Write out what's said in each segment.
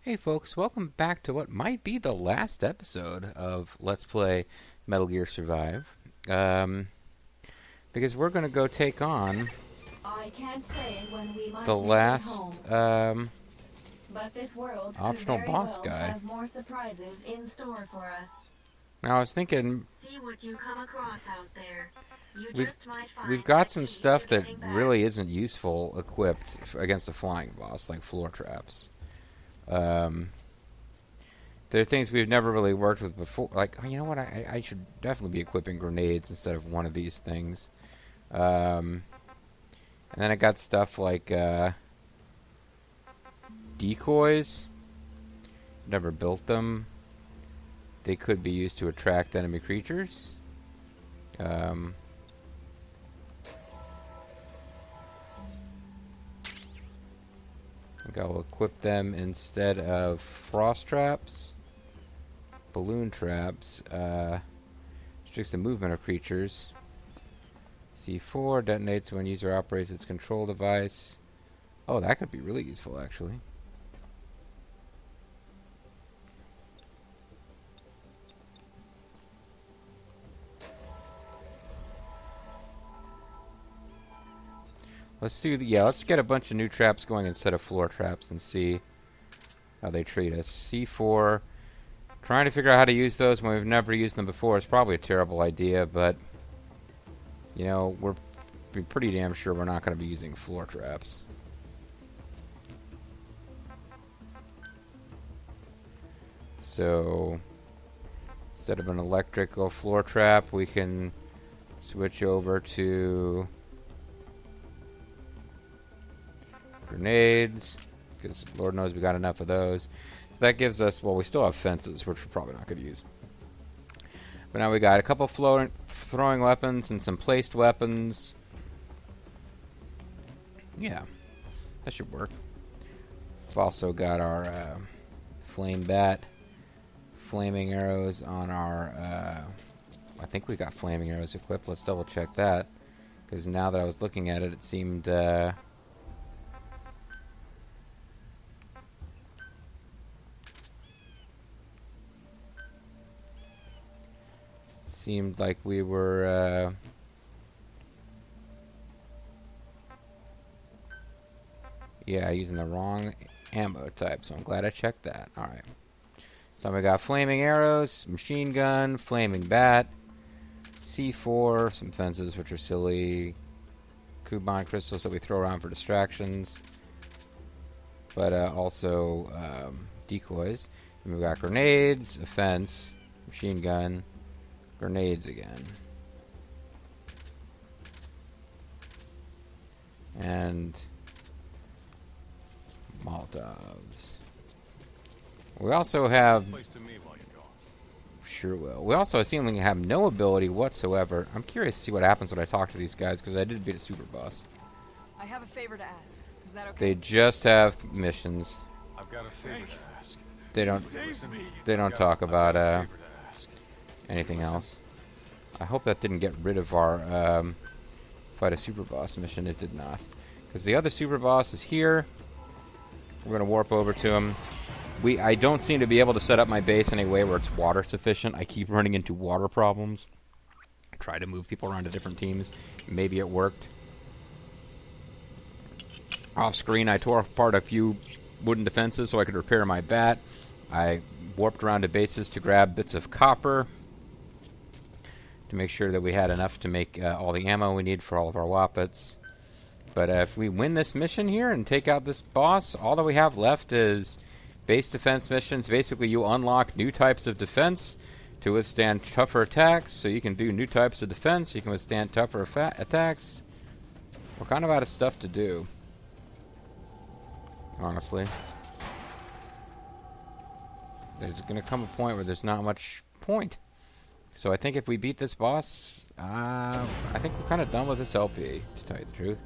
Hey folks, welcome back to what might be the last episode of Let's Play Metal Gear Survive. Because we're going to go take on the last but this world optional boss guy. Have more surprises in store for us. Now I was thinking See what you come across out there. we've got some stuff that really isn't useful equipped against a flying boss, like floor traps. There are things we've never really worked with before. Like, you know what? I should definitely be equipping grenades instead of one of these things. And then I got stuff like decoys. Never built them. They could be used to attract enemy creatures. I think I'll equip them instead of frost traps, balloon traps, restricts the movement of creatures. C4 detonates when user operates its control device. Oh, that could be really useful, actually. Let's get a bunch of new traps going instead of floor traps and see how they treat us. C4, trying to figure out how to use those when we've never used them before is probably a terrible idea, but you know, we're pretty damn sure we're not going to be using floor traps. So instead of an electrical floor trap, we can switch over to grenades, because Lord knows we got enough of those. So that gives us, well, we still have fences, which we're probably not going to use. But now we got a couple throwing weapons and some placed weapons. Yeah, that should work. We've also got our flame bat, flaming arrows on our, I think we got flaming arrows equipped. Let's double check that, because now that I was looking at it, it seemed like we were using the wrong ammo type, so I'm glad I checked that. Alright, so we got flaming arrows, machine gun, flaming bat, C4, some fences which are silly, Kuban crystals that we throw around for distractions, but also decoys. And we've got grenades, a fence, machine gun, grenades again. And Molotovs. We also have... Sure will. We also seemingly have no ability whatsoever. I'm curious to see what happens when I talk to these guys, because I did beat a super boss. I have a favor to ask. Is that okay? They just have missions. I've got a favor to ask. They don't talk about anything else. I hope that didn't get rid of our fight a super boss mission. It did not, because the other super boss is here. We're gonna warp over to him. I don't seem to be able to set up my base in a way where it's water sufficient. I keep running into water problems. I try to move people around to different teams. Maybe it worked. Off screen, I tore apart a few wooden defenses so I could repair my bat. I warped around to bases to grab bits of copper to make sure that we had enough to make all the ammo we need for all of our Woppets. But if we win this mission here and take out this boss, all that we have left is base defense missions. Basically, you unlock new types of defense to withstand tougher attacks, so you can do new types of defense, you can withstand tougher attacks. We're kind of out of stuff to do, honestly. There's going to come a point where there's not much point. So I think if we beat this boss, I think we're kind of done with this LP, to tell you the truth.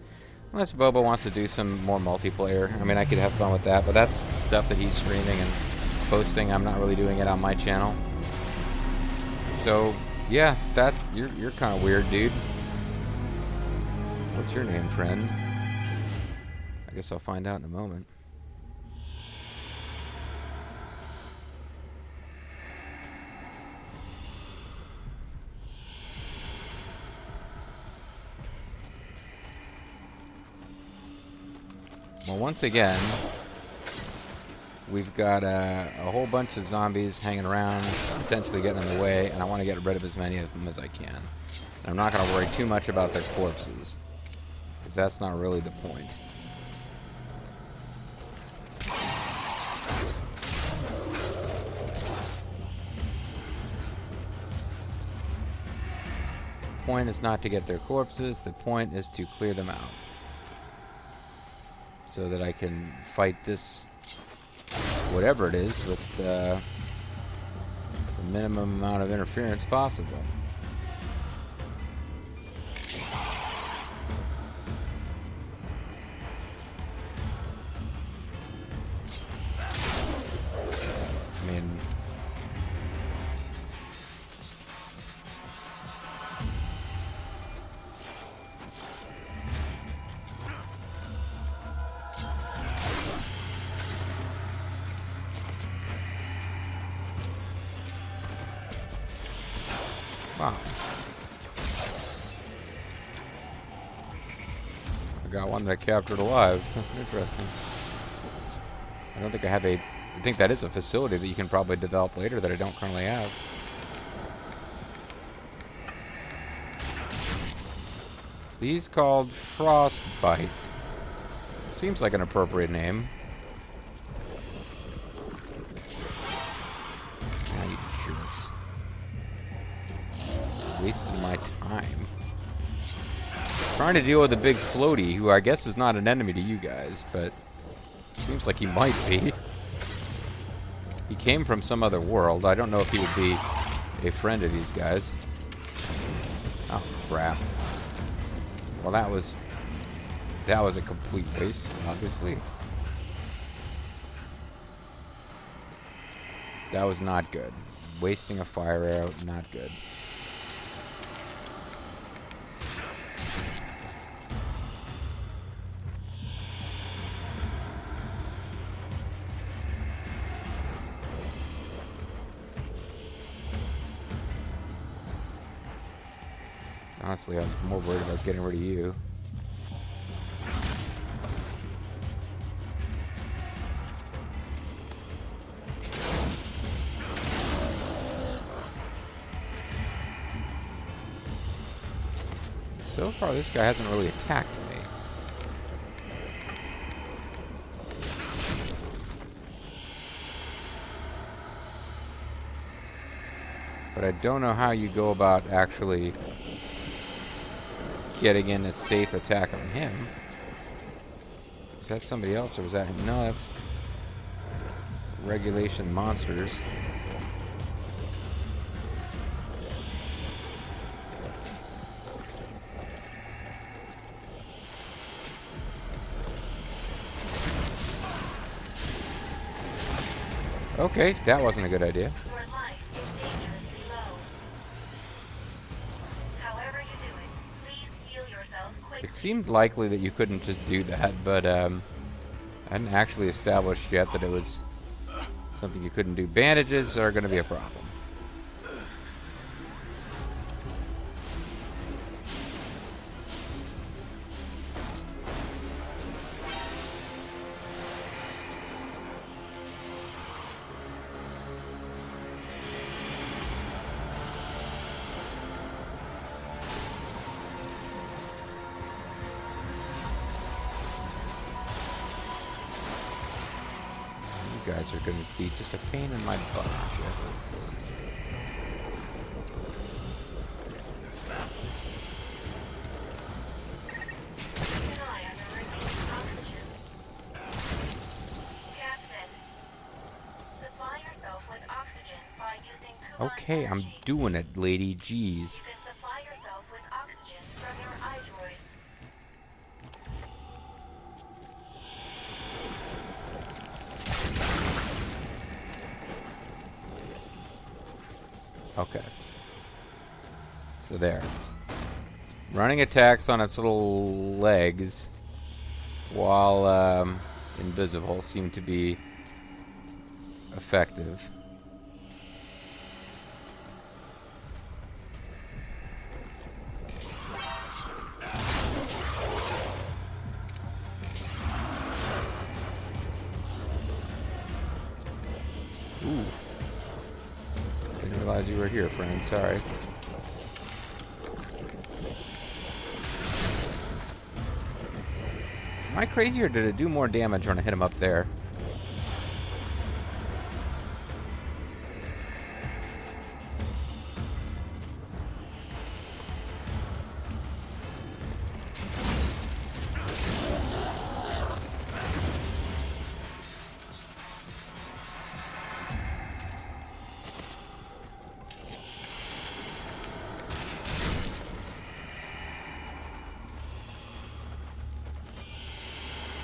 Unless Bobo wants to do some more multiplayer. I mean, I could have fun with that, but that's stuff that he's streaming and posting. I'm not really doing it on my channel. So, yeah, you're kind of weird, dude. What's your name, friend? I. I guess I'll find out in a moment. Well, once again, we've got a whole bunch of zombies hanging around, potentially getting in the way, and I want to get rid of as many of them as I can. And I'm not going to worry too much about their corpses, because that's not really the point. The point is not to get their corpses, the point is to clear them out. So that I can fight this, whatever it is, with the minimum amount of interference possible. I mean, wow. I got one that I captured alive. Interesting. I don't think I have a... I think that is a facility that you can probably develop later that I don't currently have. So these called Frostbite. Seems like an appropriate name. Ah, you jerks. Wasting my time. Trying to deal with a big floaty, who I guess is not an enemy to you guys, but seems like he might be. He came from some other world. I don't know if he would be a friend of these guys. Oh, crap. Well, that was a complete waste, obviously. That was not good. Wasting a fire arrow, not good. Honestly, I was more worried about getting rid of you. So far, this guy hasn't really attacked me. But I don't know how you go about actually getting in a safe attack on him. Is that somebody else or was that him? No, that's regulation monsters. Okay, that wasn't a good idea. Your life is dangerously low. However you do it, please heal yourself quickly. It seemed likely that you couldn't just do that, but I hadn't actually established yet that it was something you couldn't do. Bandages are going to be a problem. You guys are going to be just a pain in my butt, Jeff. High under reduced oxygen. Captain, supply yourself with oxygen by using Kulan Okay, I'm energy. doing it, lady. Jeez. You can supply yourself with oxygen from your iDroid. Okay. So there. Running attacks on its little legs while invisible seem to be effective. realize you were here, friend. Sorry. Am I crazy, or did it do more damage when I hit him up there?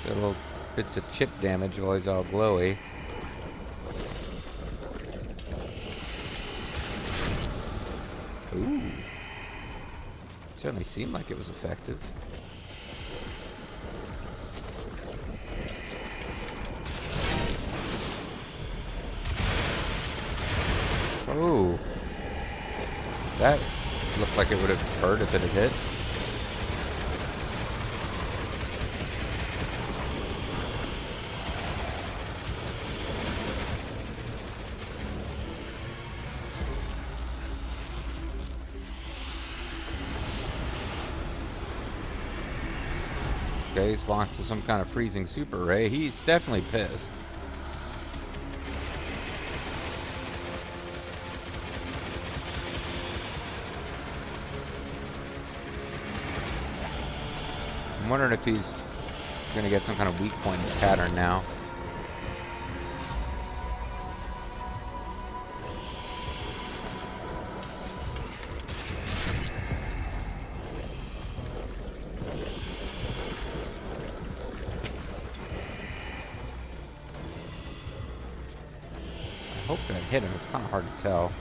Got little bits of chip damage while he's all glowy. Ooh. Certainly seemed like it was effective. Oh. That looked like it would have hurt if it had hit. Okay, he's locked to some kind of freezing super ray. He's definitely pissed. I'm wondering if he's going to get some kind of weak point in his pattern now. I hope that hit him. It's kind of hard to tell.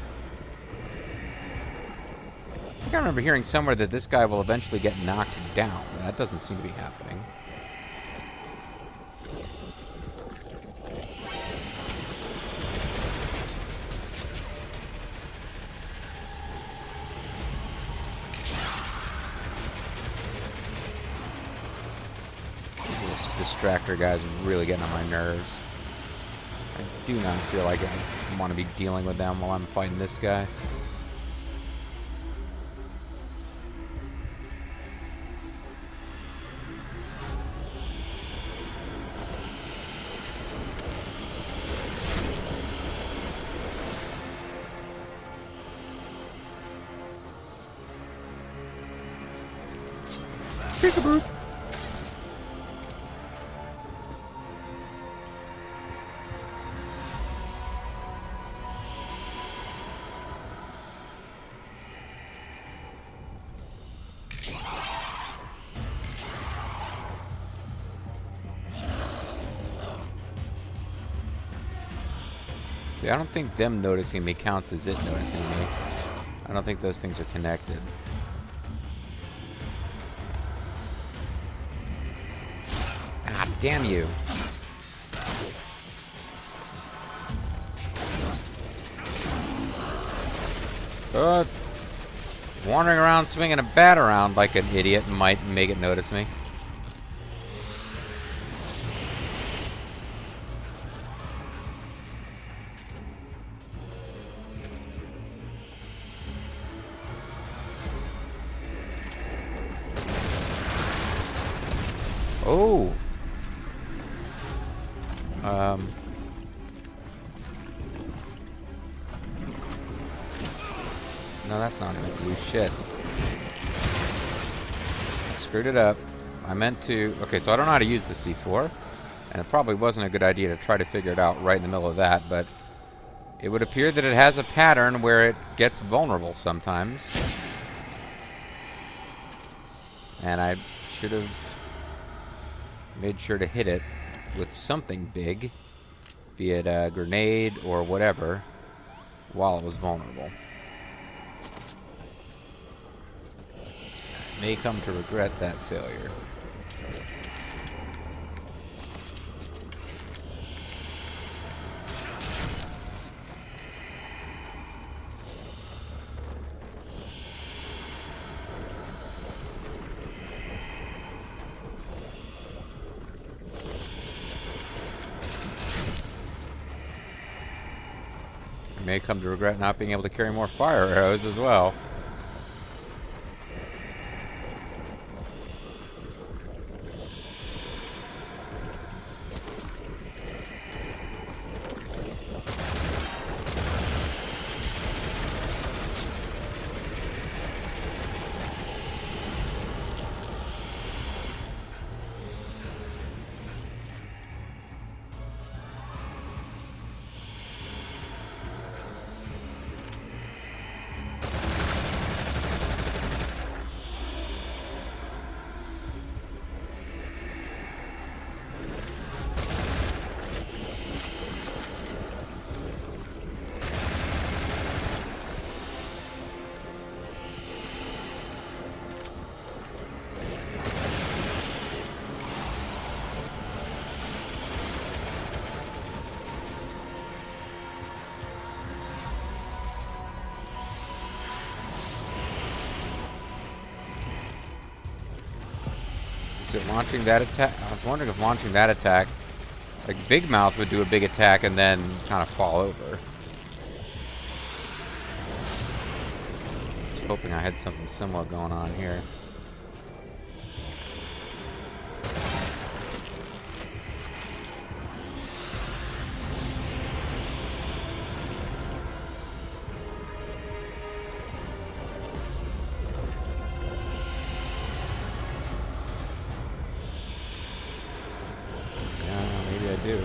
I think I remember hearing somewhere that this guy will eventually get knocked down. That doesn't seem to be happening. These distractor guys are really getting on my nerves. I do not feel like I want to be dealing with them while I'm fighting this guy. Peekaboo. See, I don't think them noticing me counts as it noticing me. I don't think those things are connected. Ah, damn you. Wandering around swinging a bat around like an idiot might make it notice me. Oh. No, that's not meant to do shit. I screwed it up. I meant to... Okay, so I don't know how to use the C4. And it probably wasn't a good idea to try to figure it out right in the middle of that, but... It would appear that it has a pattern where it gets vulnerable sometimes. And I should have made sure to hit it with something big, be it a grenade or whatever, while it was vulnerable. I may come to regret that failure. may come to regret not being able to carry more fire arrows as well. Is it launching that attack? I was wondering if launching that attack, like Big Mouth would do a big attack and then kind of fall over. I was hoping I had something similar going on here. Do.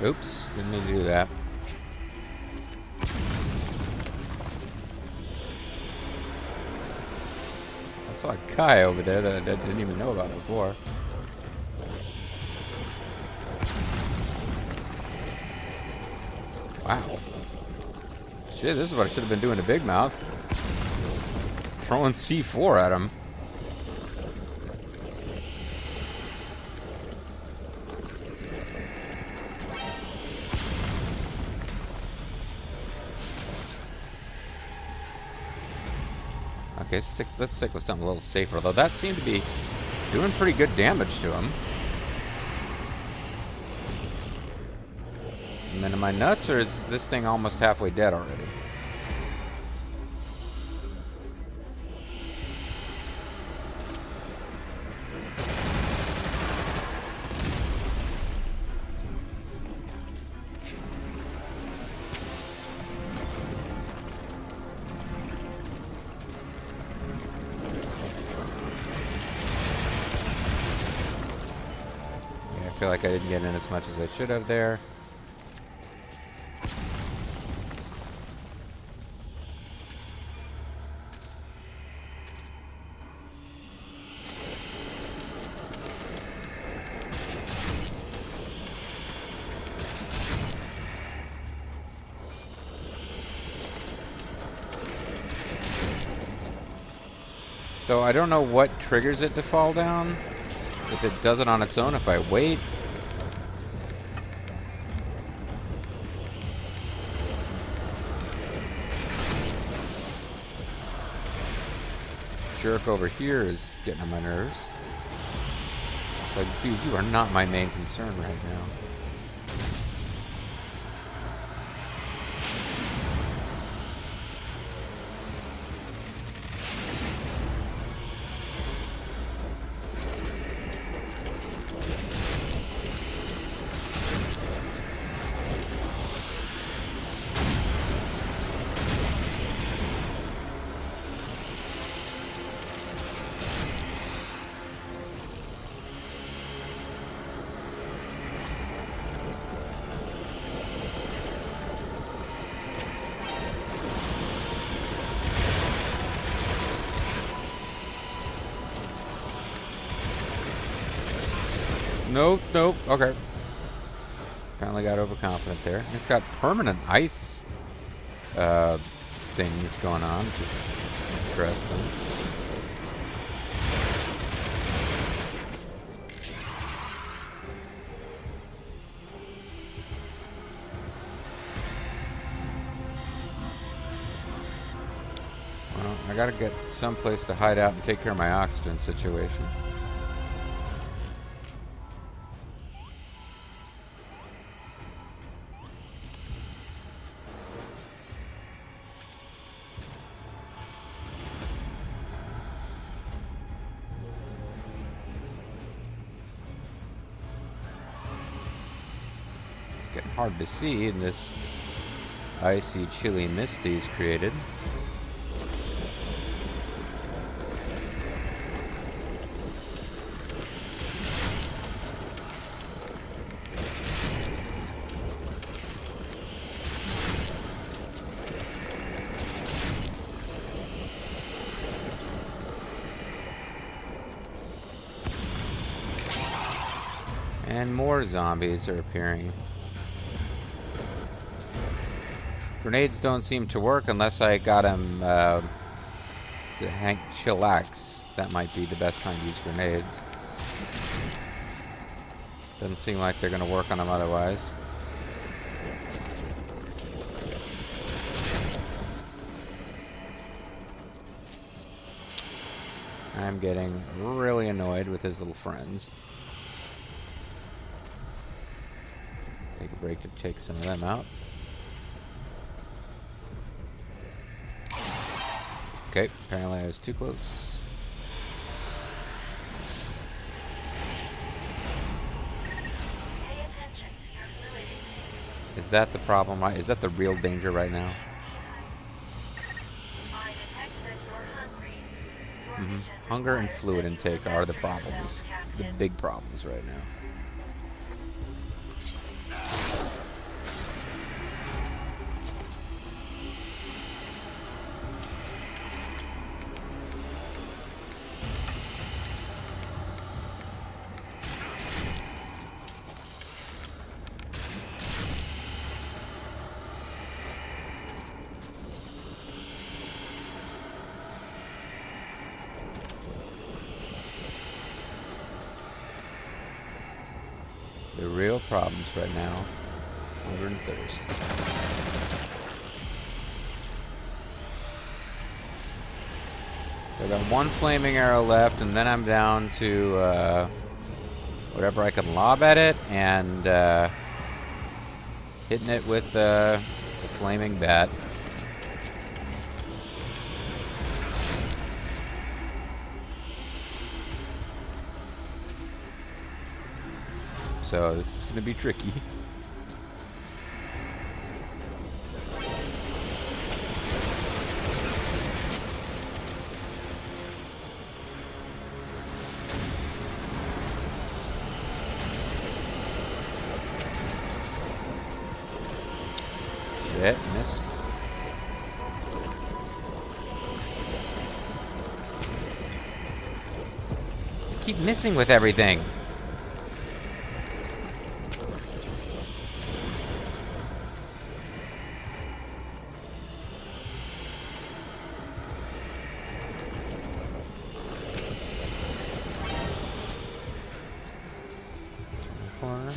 Oops, didn't mean to do that. I saw a guy over there that I didn't even know about before. Wow. Shit, this is what I should have been doing to Big Mouth. Throwing C4 at him. Okay, let's stick with something a little safer, though that seemed to be doing pretty good damage to him. And then am I nuts, or is this thing almost halfway dead already? I feel like I didn't get in as much as I should have there. So I don't know what triggers it to fall down. If it does it on its own, if I wait. This jerk over here is getting on my nerves. It's like, dude, you are not my main concern right now. Nope, nope. Okay. Apparently got overconfident there. It's got permanent ice things going on, which is interesting. I gotta get someplace to hide out and take care of my oxygen situation. It's getting hard to see in this icy, chilly mist he's created. And more zombies are appearing. Grenades don't seem to work unless I got him to chillax. That might be the best time to use grenades. Doesn't seem like they're going to work on him otherwise. I'm getting really annoyed with his little friends. Take a break to take some of them out. Okay, apparently I was too close. Pay attention to your fluid intake. Is that the problem? Is that the real danger right now? I detect that you're hungry. Your Mm-hmm. mission Hunger and requires fluid that you intake protect are the yourself, problems. The Captain. big problems right now. The real problems right now, hunger and thirst. I got one flaming arrow left, and then I'm down to whatever I can lob at it, and hitting it with the flaming bat. So this is going to be tricky. Shit, missed. I keep missing with everything. Corner.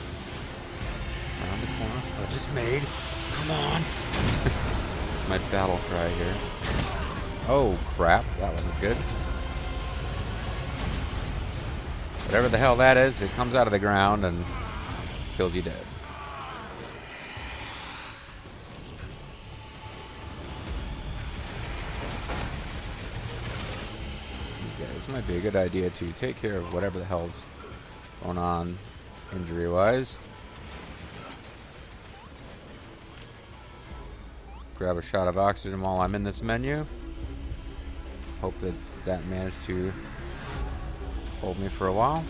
Around the corner. Fudge is made. Come on. My battle cry here. Oh crap, that wasn't good. Whatever the hell that is, it comes out of the ground and kills you dead. Okay, this might be a good idea to take care of whatever the hell's going on injury-wise. Grab a shot of oxygen while I'm in this menu. Hope that that managed to hold me for a while.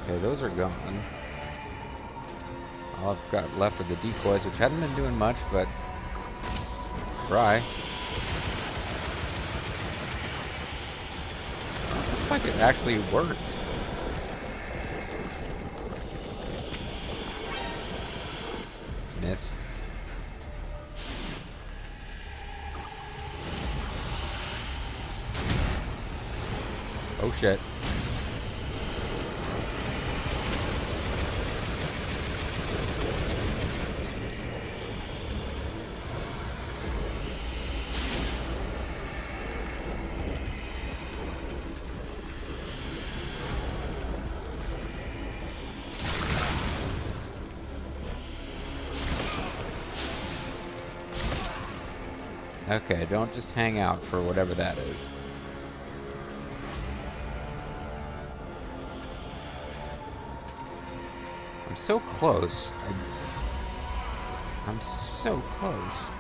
Okay, those are gone. All I've got left are the decoys, which hadn't been doing much, but try. Looks like it actually worked. Missed. Oh Oh shit. Okay, don't just hang out for whatever that is. I'm so close. I'm so close.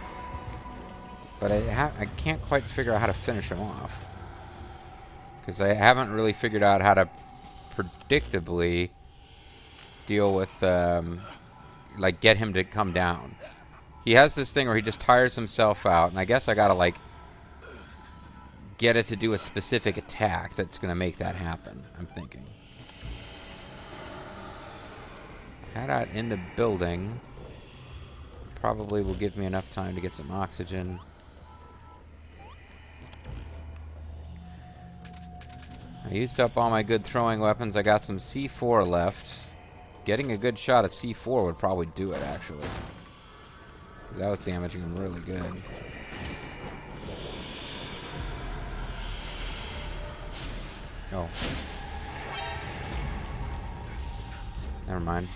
But I can't quite figure out how to finish him off. Because I haven't really figured out how to predictably deal with, like, get him to come down. He has this thing where he just tires himself out, and I guess I gotta, like, get it to do a specific attack that's gonna make that happen, I'm thinking. Hideout in the building probably will give me enough time to get some oxygen. I used up all my good throwing weapons. I got some C4 left. Getting a good shot of C4 would probably do it, actually. That was damaging him really good. Oh. Never mind.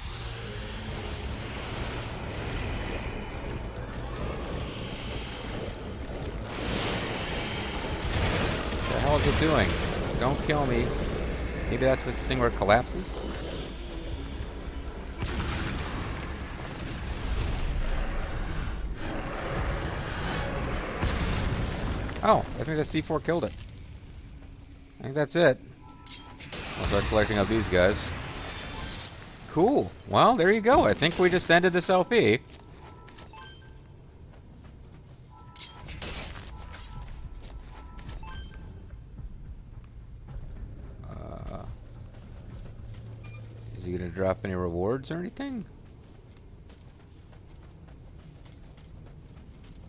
What the hell is it doing? Don't kill me. Maybe that's the thing where it collapses? Oh, I think that C4 killed it. I think that's it. I'll start collecting up these guys. Cool. Well, there you go. I think we just ended this LP. Is he going to drop any rewards or anything?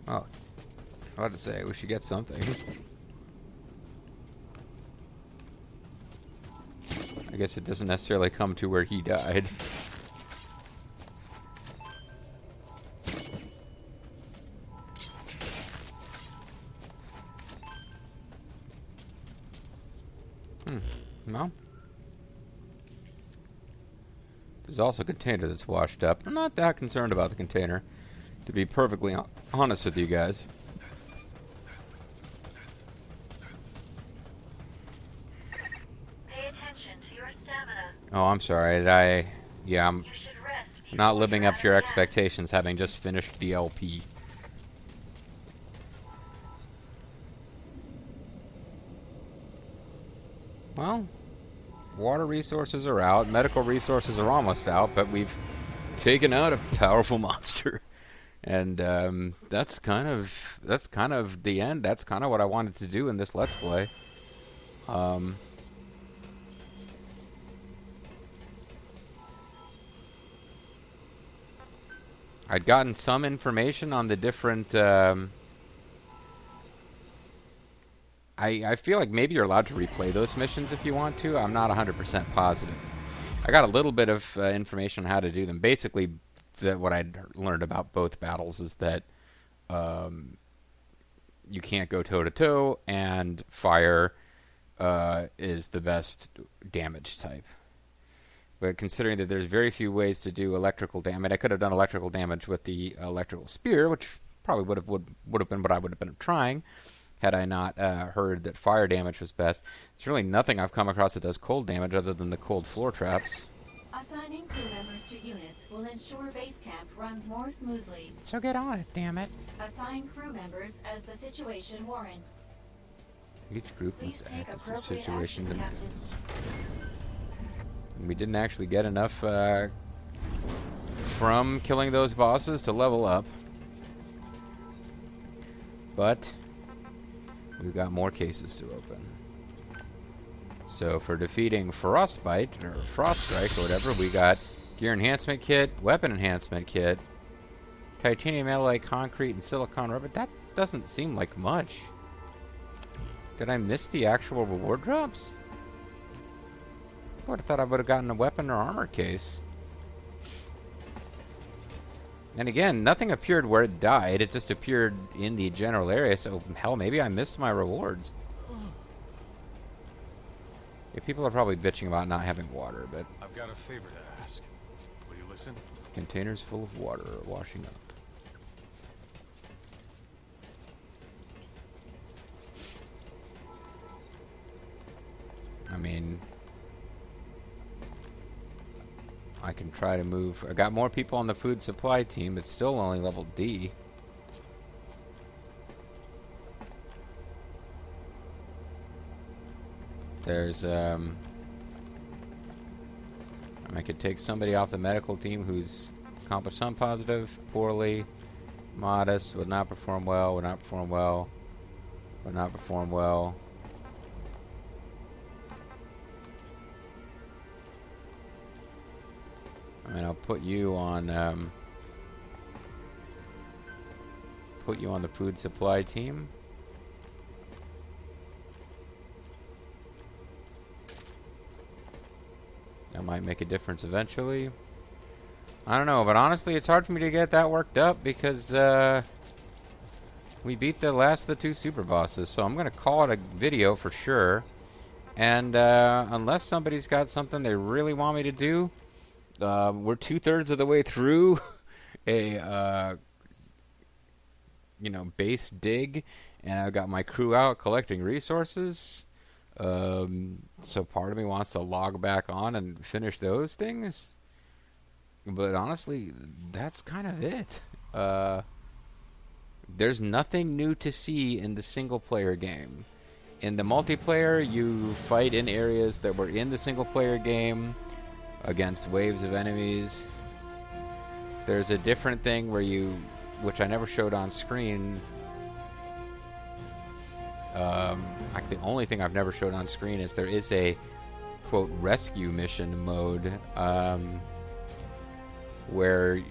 Oh. I was about to say, we should get something. I guess it doesn't necessarily come to where he died. Well. There's also a container that's washed up. I'm not that concerned about the container, to be perfectly honest with you guys. Oh, I'm sorry. I'm not living up to your expectations, having just finished the LP. Well, water resources are out, medical resources are almost out, but we've taken out a powerful monster, and that's kind of the end. That's kind of what I wanted to do in this Let's Play. I'd gotten some information on the different... I feel like maybe you're allowed to replay those missions if you want to. I'm not 100% positive. I got a little bit of information on how to do them. Basically, what I'd learned about both battles is that you can't go toe-to-toe, and fire is the best damage type. But considering that there's very few ways to do electrical damage, I could have done electrical damage with the electrical spear, which probably would have been what I would have been trying, had I not heard that fire damage was best. There's really nothing I've come across that does cold damage other than the cold floor traps. Assigning crew members to units will ensure base camp runs more smoothly. So get on it, damn it. Assign crew members as the situation warrants. Each group must Please take act as the appropriate situation action, Captain. demands. We didn't actually get enough from killing those bosses to level up. But we've got more cases to open. So for defeating Frostbite, or Froststrike, or whatever, we got Gear Enhancement Kit, Weapon Enhancement Kit, Titanium Alloy, Concrete, and Silicon Rubber. That doesn't seem like much. Did I miss the actual reward drops? would have thought I would have gotten a weapon or armor case. And again, nothing appeared where it died. It just appeared in the general area. So, hell, maybe I missed my rewards. Yeah, people are probably bitching about not having water, but... I've got a favor to ask. Will you listen? Containers full of water are washing up. I mean... I can try to move... I got more people on the food supply team, but still only level D. There's, I could take somebody off the medical team who's accomplished some positive, poorly, modest, would not perform well, would not perform well, would not perform well. I mean, I'll put you on the food supply team. That might make a difference eventually. I don't know, but honestly, it's hard for me to get that worked up because we beat the last of the 2 super bosses, so I'm going to call it a video for sure. And unless somebody's got something they really want me to do, we're 2/3 of the way through a base dig, and I've got my crew out collecting resources. So part of me wants to log back on and finish those things. But honestly, that's kind of it. There's nothing new to see in the single-player game. In the multiplayer, you fight in areas that were in the single-player game against waves of enemies. There's a different thing where which I never showed on screen. The only thing I've never showed on screen is there is a quote rescue mission mode where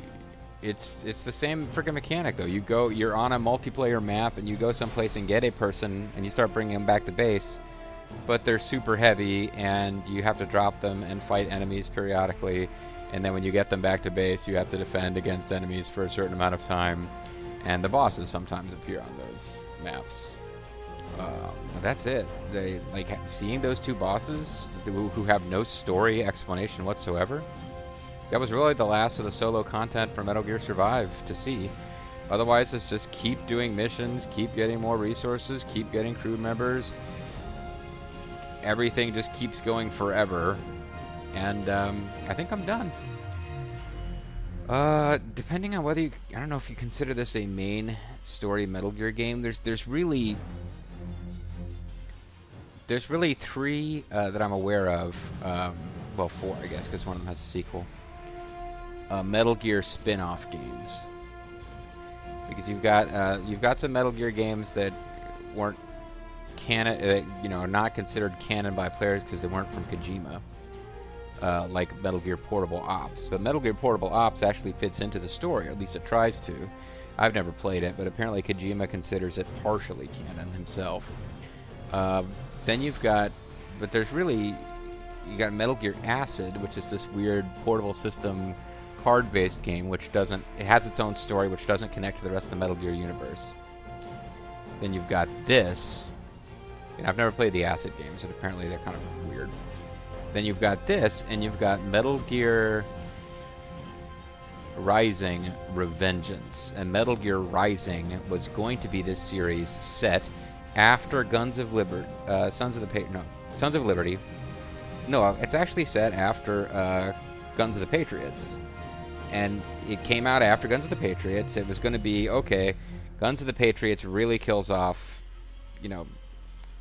it's the same freaking mechanic though. You're on a multiplayer map and you go someplace and get a person and you start bringing them back to base, but they're super heavy and you have to drop them and fight enemies periodically, and then when you get them back to base you have to defend against enemies for a certain amount of time, and the bosses sometimes appear on those maps. But that's it. They seeing those 2 bosses who have no story explanation whatsoever. That was really the last of the solo content for Metal Gear Survive to see. Otherwise, it's just keep doing missions, keep getting more resources, keep getting crew members. Everything just keeps going forever, and I think I'm done. Depending on whether I don't know if you consider this a main story Metal Gear game. There's really 3 that I'm aware of. Well, 4, I guess, because one of them has a sequel. Metal Gear spin-off games, because you've got some Metal Gear games that weren't canon, not considered canon by players because they weren't from Kojima, like Metal Gear Portable Ops. But Metal Gear Portable Ops actually fits into the story, or at least it tries to. I've never played it, but apparently Kojima considers it partially canon himself. Then you got Metal Gear Acid, which is this weird portable system card-based game, it has its own story, which doesn't connect to the rest of the Metal Gear universe. Then you've got this, and I've never played the Acid games, but apparently they're kind of weird. Then you've got this, and you've got Metal Gear Rising Revengeance. And Metal Gear Rising was going to be this series set after Sons of Liberty. No, it's actually set after Guns of the Patriots. And it came out after Guns of the Patriots. It was going to be, okay, Guns of the Patriots really kills off,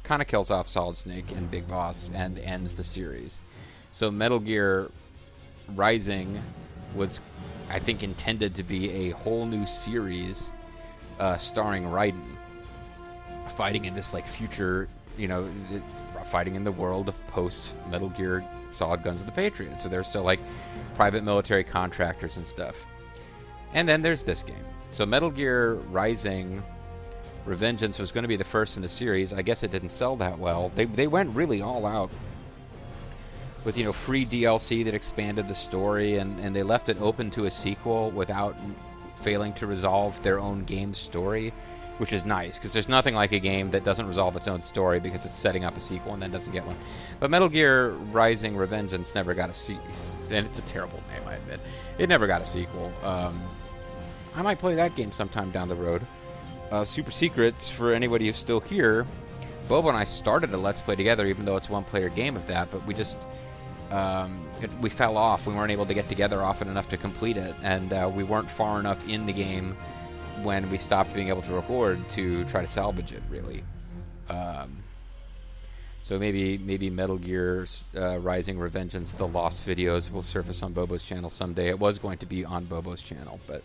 kind of kills off Solid Snake and Big Boss and ends the series. So Metal Gear Rising was, I think, intended to be a whole new series starring Raiden, fighting in this future, fighting in the world of post-Metal Gear Solid Guns of the Patriots. So there's still private military contractors and stuff. And then there's this game. So Metal Gear Rising Revengeance was going to be the first in the series. I guess it didn't sell that well. They went really all out with free DLC that expanded the story, and they left it open to a sequel without failing to resolve their own game's story, which is nice, because there's nothing like a game that doesn't resolve its own story because it's setting up a sequel and then doesn't get one. But Metal Gear Rising Revengeance never got a sequel, and it's a terrible name, I admit. It never got a sequel. I might play that game sometime down the road. Super secrets for anybody who's still here. Bobo and I started a Let's Play together, even though it's a one-player game of that, but we just... we fell off. We weren't able to get together often enough to complete it, and we weren't far enough in the game when we stopped being able to record to try to salvage it, really. So maybe Metal Gear Rising Revengeance, the lost videos, will surface on Bobo's channel someday. It was going to be on Bobo's channel, but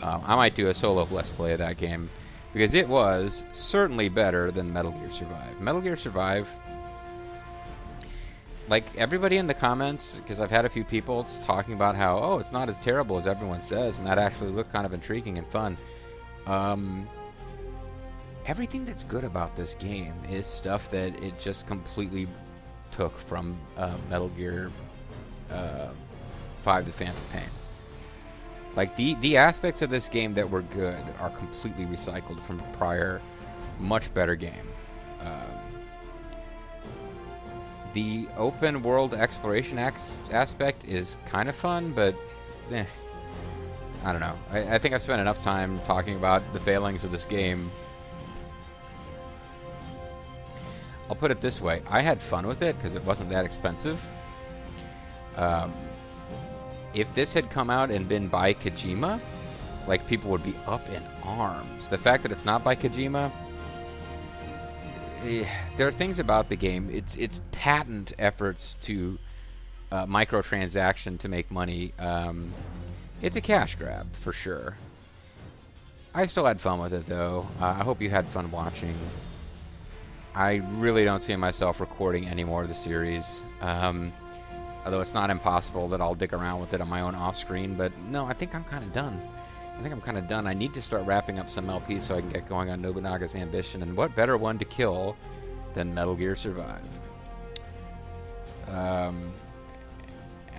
I might do a solo Let's Play of that game, because it was certainly better than Metal Gear Survive. Metal Gear Survive, like everybody in the comments, because I've had a few people talking about how, oh, it's not as terrible as everyone says, and that actually looked kind of intriguing and fun. Everything that's good about this game is stuff that it just completely took from Metal Gear 5: The Phantom Pain. Like, the aspects of this game that were good are completely recycled from a prior, much better game. The open world exploration aspect is kind of fun, but I don't know. I think I've spent enough time talking about the failings of this game. I'll put it this way. I had fun with it because it wasn't that expensive. If this had come out and been by Kojima, like, people would be up in arms. The fact that it's not by Kojima... there are things about the game. It's patent efforts to microtransaction to make money. It's a cash grab for sure. I still had fun with it though. I hope you had fun watching. I really don't see myself recording any more of the series. Although it's not impossible that I'll dick around with it on my own off screen. But no, I think I'm kind of done. I need to start wrapping up some LPs so I can get going on Nobunaga's Ambition, and what better one to kill than Metal Gear Survive? And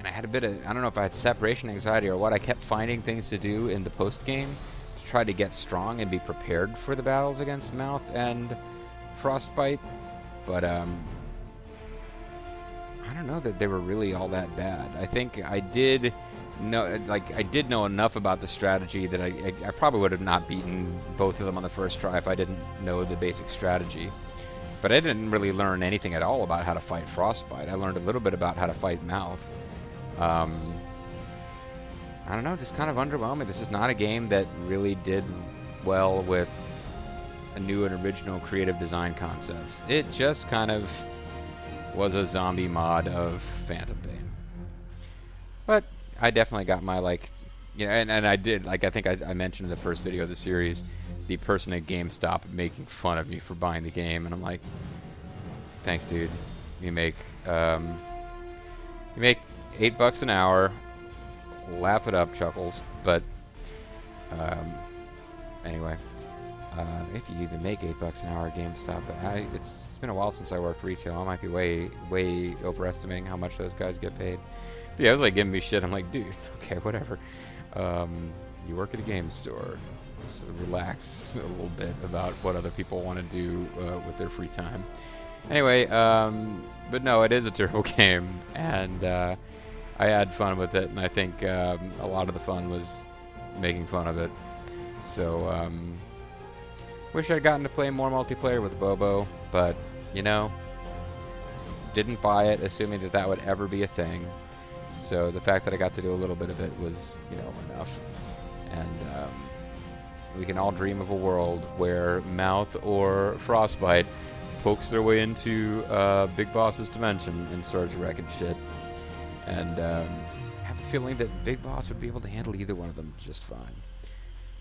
I had a bit of, I don't know if I had separation anxiety or what, I kept finding things to do in the post-game to try to get strong and be prepared for the battles against Mouth and Frostbite, but I don't know that they were really all that bad. I think I did know enough about the strategy that I probably would have not beaten both of them on the first try if I didn't know the basic strategy. But I didn't really learn anything at all about how to fight Frostbite. I learned a little bit about how to fight Mouth. I don't know, just kind of underwhelming. This is not a game that really did well with a new and original creative design concepts. It just kind of was a zombie mod of Phantom Pain. But I definitely got my, and I did, I think I mentioned in the first video of the series, the person at GameStop making fun of me for buying the game, and I'm like, thanks, dude. You make $8 an hour, laugh it up, Chuckles, but, anyway, if you even make $8 an hour at GameStop, it's been a while since I worked retail. I might be way overestimating how much those guys get paid. But yeah, it was like giving me shit. I'm like, dude, okay, whatever. You work at a game store, so relax a little bit about what other people want to do with their free time. Anyway, but no, it is a terrible game, and I had fun with it, and I think a lot of the fun was making fun of it. So, wish I'd gotten to play more multiplayer with Bobo, but, didn't buy it, assuming that would ever be a thing. So the fact that I got to do a little bit of it was, enough. And we can all dream of a world where Mouth or Frostbite pokes their way into Big Boss's dimension and starts wrecking shit. And I have a feeling that Big Boss would be able to handle either one of them just fine.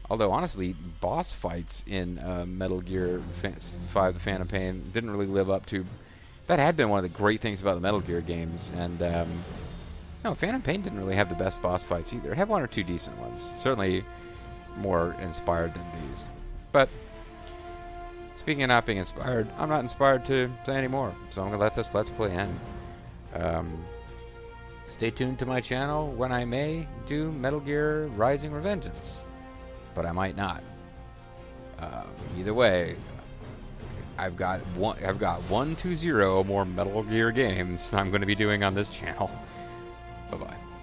Although, honestly, boss fights in Metal Gear 5: The Phantom Pain didn't really live up to... That had been one of the great things about the Metal Gear games, and... no, Phantom Pain didn't really have the best boss fights either. It had one or two decent ones. Certainly more inspired than these. But, speaking of not being inspired, I'm not inspired to say any more. So I'm going to let this Let's Play end. Stay tuned to my channel when I may do Metal Gear Rising Revengeance, but I might not. Either way, I've got 120 more Metal Gear games I'm going to be doing on this channel. Bye bye.